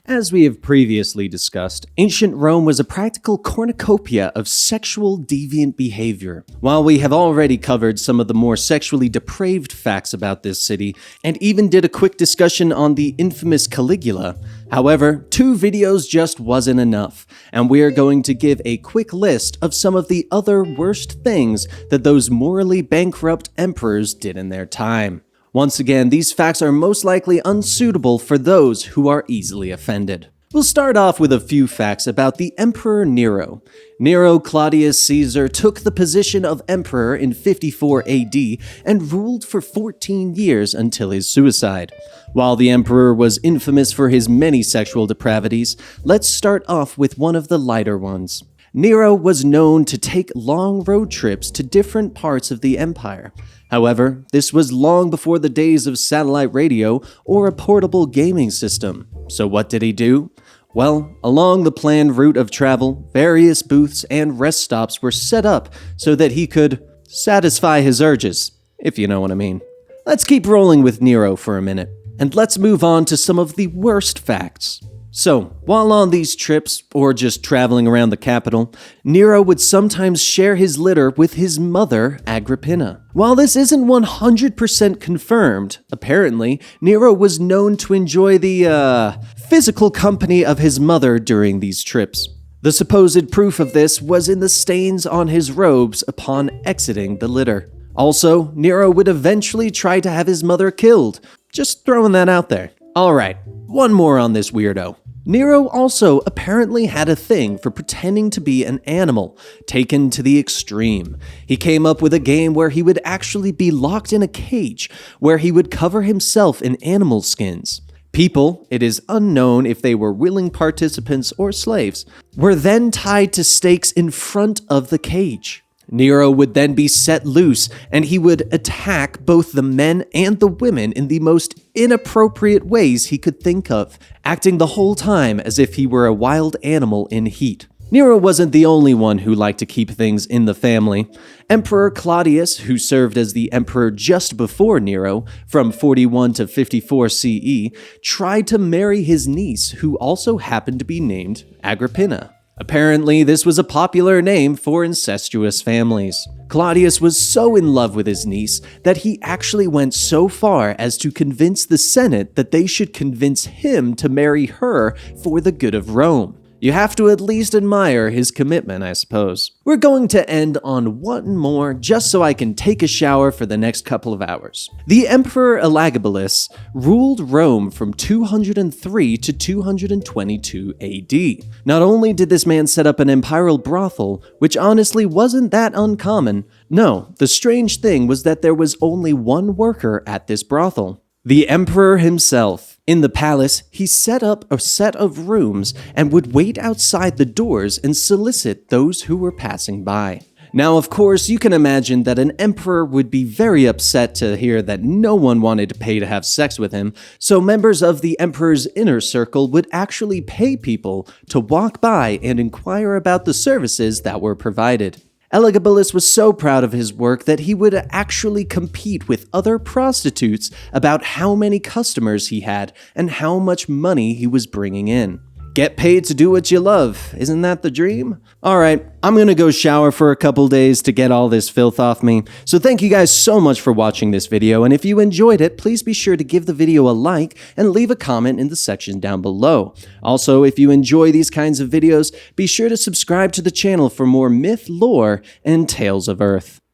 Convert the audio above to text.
As we have previously discussed, ancient Rome was a practical cornucopia of sexual deviant behavior. While we have already covered some of the more sexually depraved facts about this city, and even did a quick discussion on the infamous Caligula, however, 2 videos just wasn't enough, and we are going to give a quick list of some of the other worst things that those morally bankrupt emperors did in their time. Once again, these facts are most likely unsuitable for those who are easily offended. We'll start off with a few facts about the Emperor Nero. Nero Claudius Caesar took the position of emperor in 54 AD and ruled for 14 years until his suicide. While the emperor was infamous for his many sexual depravities, let's start off with one of the lighter ones. Nero was known to take long road trips to different parts of the empire. However, this was long before the days of satellite radio or a portable gaming system. So what did he do? Well, along the planned route of travel, various booths and rest stops were set up so that he could satisfy his urges, if you know what I mean. Let's keep rolling with Nero for a minute, and let's move on to some of the worst facts. So, while on these trips, or just traveling around the capital, Nero would sometimes share his litter with his mother, Agrippina. While this isn't 100% confirmed, apparently, Nero was known to enjoy the, physical company of his mother during these trips. The supposed proof of this was in the stains on his robes upon exiting the litter. Also, Nero would eventually try to have his mother killed. Just throwing that out there. Alright, one more on this weirdo. Nero also apparently had a thing for pretending to be an animal, taken to the extreme. He came up with a game where he would actually be locked in a cage, where he would cover himself in animal skins. People, it is unknown if they were willing participants or slaves, were then tied to stakes in front of the cage. Nero would then be set loose, and he would attack both the men and the women in the most inappropriate ways he could think of, acting the whole time as if he were a wild animal in heat. Nero wasn't the only one who liked to keep things in the family. Emperor Claudius, who served as the emperor just before Nero, from 41 to 54 CE, tried to marry his niece, who also happened to be named Agrippina. Apparently, this was a popular name for incestuous families. Claudius was so in love with his niece that he actually went so far as to convince the Senate that they should convince him to marry her for the good of Rome. You have to at least admire his commitment, I suppose. We're going to end on one more just so I can take a shower for the next couple of hours. The Emperor Elagabalus ruled Rome from 203 to 222 AD. Not only did this man set up an imperial brothel, which honestly wasn't that uncommon, no, the strange thing was that there was only one worker at this brothel. The emperor himself. In the palace, he set up a set of rooms and would wait outside the doors and solicit those who were passing by. Now, of course, you can imagine that an emperor would be very upset to hear that no one wanted to pay to have sex with him, so members of the emperor's inner circle would actually pay people to walk by and inquire about the services that were provided. Elagabalus was so proud of his work that he would actually compete with other prostitutes about how many customers he had and how much money he was bringing in. Get paid to do what you love, isn't that the dream? Alright, I'm gonna go shower for a couple days to get all this filth off me. So thank you guys so much for watching this video, and if you enjoyed it, please be sure to give the video a like and leave a comment in the section down below. Also, if you enjoy these kinds of videos, be sure to subscribe to the channel for more myth, lore, and tales of Earth.